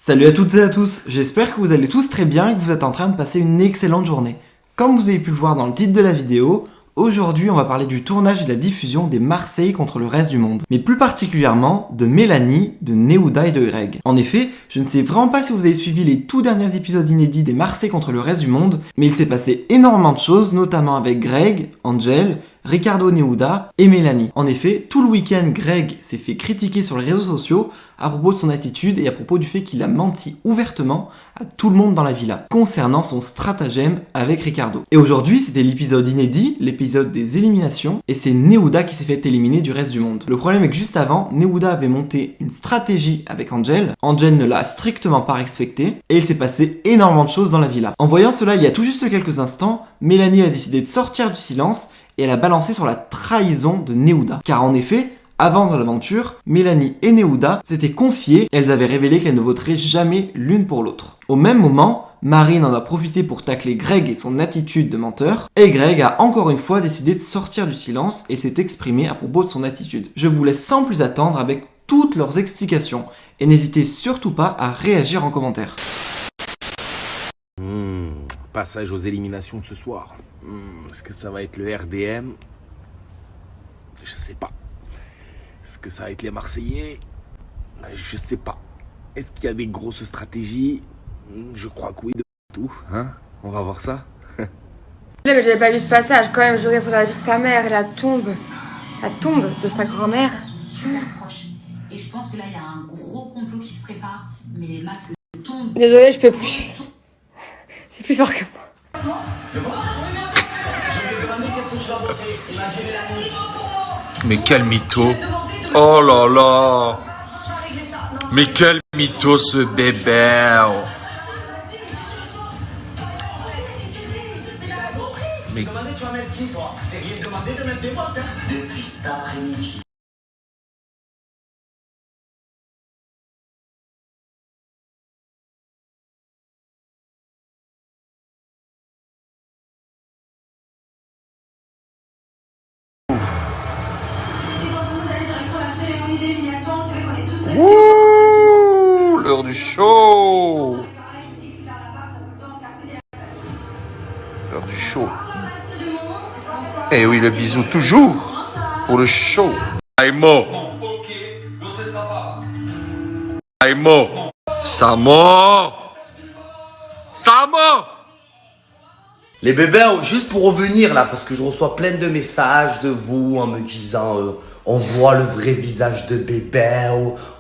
Salut à toutes et à tous, j'espère que vous allez tous très bien et que vous êtes en train de passer une excellente journée. Comme vous avez pu le voir dans le titre de la vidéo, aujourd'hui on va parler du tournage et de la diffusion des Marseillais contre le reste du monde, mais plus particulièrement de Mélanie, de Nehuda et de Greg. En effet, je ne sais vraiment pas si vous avez suivi les tout derniers épisodes inédits des Marseillais contre le reste du monde, mais il s'est passé énormément de choses, notamment avec Greg, Angel, Ricardo Nehuda et Mélanie. En effet, tout le week-end, Greg s'est fait critiquer sur les réseaux sociaux à propos de son attitude et à propos du fait qu'il a menti ouvertement à tout le monde dans la villa concernant son stratagème avec Ricardo. Et aujourd'hui, c'était l'épisode inédit, l'épisode des éliminations, et c'est Nehuda qui s'est fait éliminer du reste du monde. Le problème est que juste avant, Nehuda avait monté une stratégie avec Angel. Angel ne l'a strictement pas respecté et il s'est passé énormément de choses dans la villa. En voyant cela il y a tout juste quelques instants, Mélanie a décidé de sortir du silence et elle a balancé sur la trahison de Nehuda. Car en effet, avant dans l'aventure, Mélanie et Nehuda s'étaient confiées et elles avaient révélé qu'elles ne voteraient jamais l'une pour l'autre. Au même moment, Marine en a profité pour tacler Greg et son attitude de menteur, et Greg a encore une fois décidé de sortir du silence et s'est exprimé à propos de son attitude. Je vous laisse sans plus attendre avec toutes leurs explications, et n'hésitez surtout pas à réagir en commentaire. Passage aux éliminations ce soir. Est-ce que ça va être le RDM? Je sais pas. Est-ce que ça va être les Marseillais? Je sais pas. Est-ce qu'il y a des grosses stratégies? Je crois que oui, de tout. Hein? On va voir ça. Mais j'avais pas vu ce passage. Quand même, j'aurais sur la vie de sa mère et la tombe de sa grand-mère. Super proche. Et je pense que là, il y a un gros complot qui se prépare. Mais les masques tombent. Désolée, je peux plus. C'est plus fort que moi. Mais quel mytho! Oh là là! Mais quel mytho ce bébé! Mais... Tu vas mettre qui, toi? Je t'ai rien demandé de mettre des bottes, hein? Depuis cet après-midi. Ouh, l'heure du show! L'heure du show. Eh oui, le bisou toujours pour le show. Aïmo. Aïmo. Samo. Samo. Les bébés, juste pour revenir là, parce que je reçois plein de messages de vous en me disant on voit le vrai visage de bébé,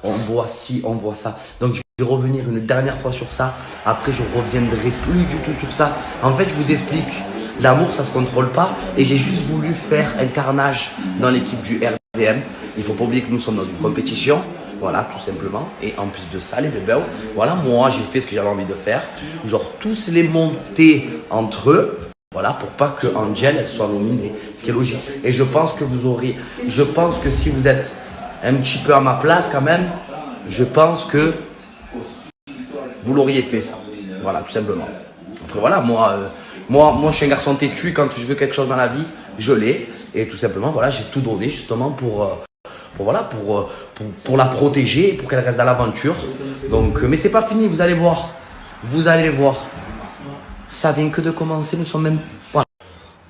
on voit ci, on voit ça. Donc je vais revenir une dernière fois sur ça. Après je reviendrai plus du tout sur ça. En fait je vous explique, l'amour ça se contrôle pas et j'ai juste voulu faire un carnage dans l'équipe du RDM. Il faut pas oublier que nous sommes dans une compétition. Voilà, tout simplement. Et en plus de ça, les bébés, voilà, moi, j'ai fait ce que j'avais envie de faire. Genre, tous les monter entre eux. Voilà, pour pas que Angel, elle soit nominée. Ce qui est logique. Et je pense que vous aurez... Je pense que si vous êtes un petit peu à ma place, quand même, je pense que vous l'auriez fait, ça. Voilà, tout simplement. Après, voilà, moi, je suis un garçon têtu. Quand je veux quelque chose dans la vie, je l'ai. Et tout simplement, voilà, j'ai tout donné, justement, pour la protéger, pour qu'elle reste dans l'aventure. Donc, mais c'est pas fini, vous allez voir. Vous allez voir. Ça vient que de commencer, nous sommes même...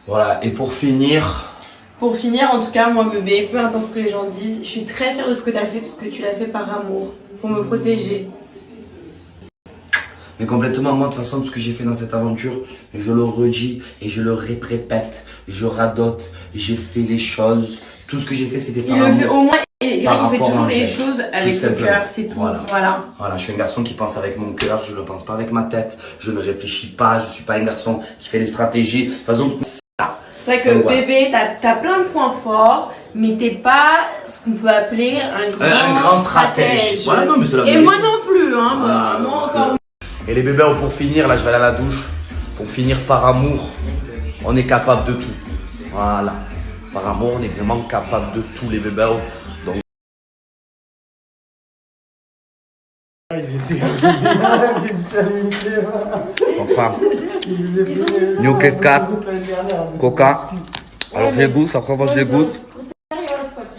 Voilà, et pour finir... Pour finir, en tout cas, moi bébé, peu importe ce que les gens disent, je suis très fière de ce que tu as fait parce que tu l'as fait par amour, pour me protéger. Mais complètement, moi de toute façon, tout ce que j'ai fait dans cette aventure, je le redis et je le répète, je radote, j'ai fait les choses. Tout ce que j'ai fait, c'était par amour. Il le fait au moins, et Par il fait rapport toujours à les Angel. choses avec Tout le cœur, c'est tout. Voilà. Voilà, je suis un garçon qui pense avec mon cœur, je ne pense pas avec ma tête, je ne réfléchis pas, je suis pas un garçon qui fait des stratégies. De toute façon, ça. C'est vrai que Donc, bébé, t'as plein de points forts, mais t'es pas ce qu'on peut appeler un grand stratège. Voilà, non, mais c'est la Et vérité. moi non plus, hein. Voilà, moi encore. Et les bébés, pour finir, là je vais aller à la douche. Pour finir, par amour, on est capable de tout. Voilà. Par amour, on est vraiment capable de tout, les bébés. Donc, enfin, New Kit Kat, Coca. Alors je les goûte, après moi je les goûte.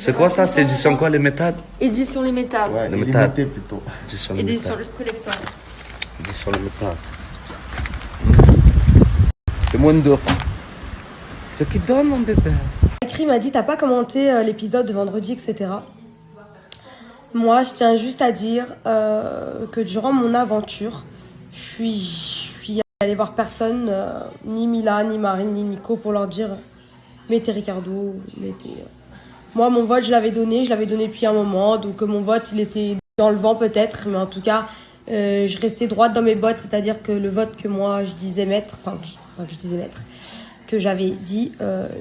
C'est quoi ça? C'est édition quoi, les métals? Édition limitable. Ouais, Le métal. limité plutôt. Édition les Édition métals. le collector. Édition les métals. C'est moins d'or. Ce qui donne, mon bébé. Écrit m'a dit t'as pas commenté l'épisode de vendredi, etc. Moi, je tiens juste à dire que durant mon aventure, je suis allée voir personne, ni Mila, ni Marine, ni Nico, pour leur dire mettez Ricardo, mettez. Moi, mon vote, je l'avais donné depuis un moment, donc mon vote, il était dans le vent peut-être, mais en tout cas, je restais droite dans mes bottes, c'est-à-dire que le vote que moi je disais mettre, que j'avais dit,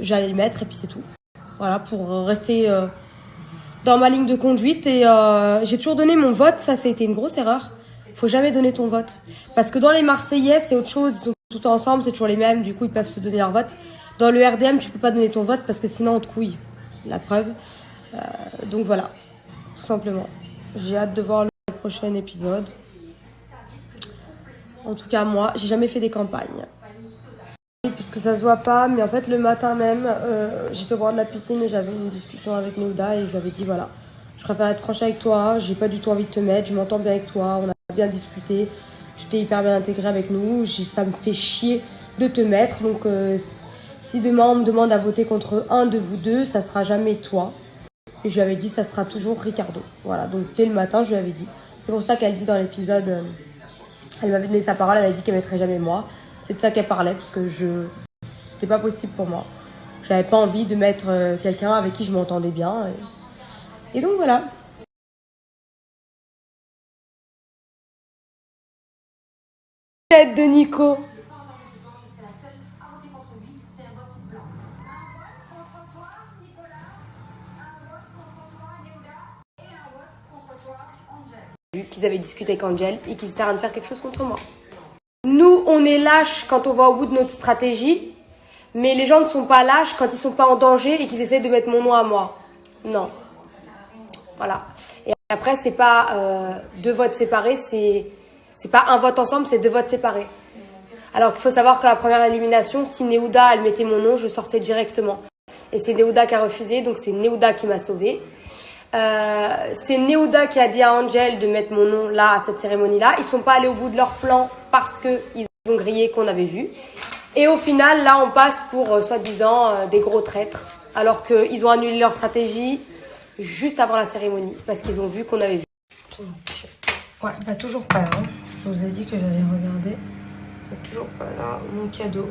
j'allais le mettre et puis c'est tout. Voilà, pour rester dans ma ligne de conduite et j'ai toujours donné mon vote, ça c'était une grosse erreur. Faut jamais donner ton vote. Parce que dans les Marseillais, c'est autre chose, ils sont tous ensemble, c'est toujours les mêmes, du coup ils peuvent se donner leur vote. Dans le RDM, tu peux pas donner ton vote parce que sinon on te couille. La preuve. Donc voilà, tout simplement. J'ai hâte de voir le prochain épisode. En tout cas, moi, j'ai jamais fait des campagnes. Puisque ça se voit pas, mais en fait, le matin même, j'étais au bord de la piscine et j'avais une discussion avec Néouda et je lui avais dit voilà, je préfère être franche avec toi, j'ai pas du tout envie de te mettre, je m'entends bien avec toi, on a bien discuté, tu t'es hyper bien intégré avec nous, ça me fait chier de te mettre, donc si demain on me demande à voter contre un de vous deux, ça sera jamais toi. Et je lui avais dit ça sera toujours Ricardo. Voilà, donc dès le matin, je lui avais dit. C'est pour ça qu'elle dit dans l'épisode, elle m'avait donné sa parole, elle avait dit qu'elle mettrait jamais moi. C'est de ça qu'elle parlait, parce que c'était pas possible pour moi. J'avais pas envie de mettre quelqu'un avec qui je m'entendais bien. Et donc voilà. Tête de Nico. Qu'ils avaient discuté avec Angel et qu'ils étaient en train de faire quelque chose contre moi. Nous, on est lâches quand on va au bout de notre stratégie, mais les gens ne sont pas lâches quand ils sont pas en danger et qu'ils essaient de mettre mon nom à moi. Non. Voilà. Et après, c'est pas deux votes séparés, c'est pas un vote ensemble, c'est deux votes séparés. Alors qu'il faut savoir qu'à la première élimination, si Néouda, elle mettait mon nom, je sortais directement. Et c'est Néouda qui a refusé, donc c'est Néouda qui m'a sauvée. C'est Néouda qui a dit à Angel de mettre mon nom là, à cette cérémonie-là. Ils sont pas allés au bout de leur plan parce qu'ils ont grillé qu'on avait vu. Et au final, là, on passe pour, soi-disant, des gros traîtres. Alors qu'ils ont annulé leur stratégie juste avant la cérémonie. Parce qu'ils ont vu qu'on avait vu. Ouais, bah toujours pas là. Hein. Je vous ai dit que j'allais regarder. Toujours pas là, mon cadeau.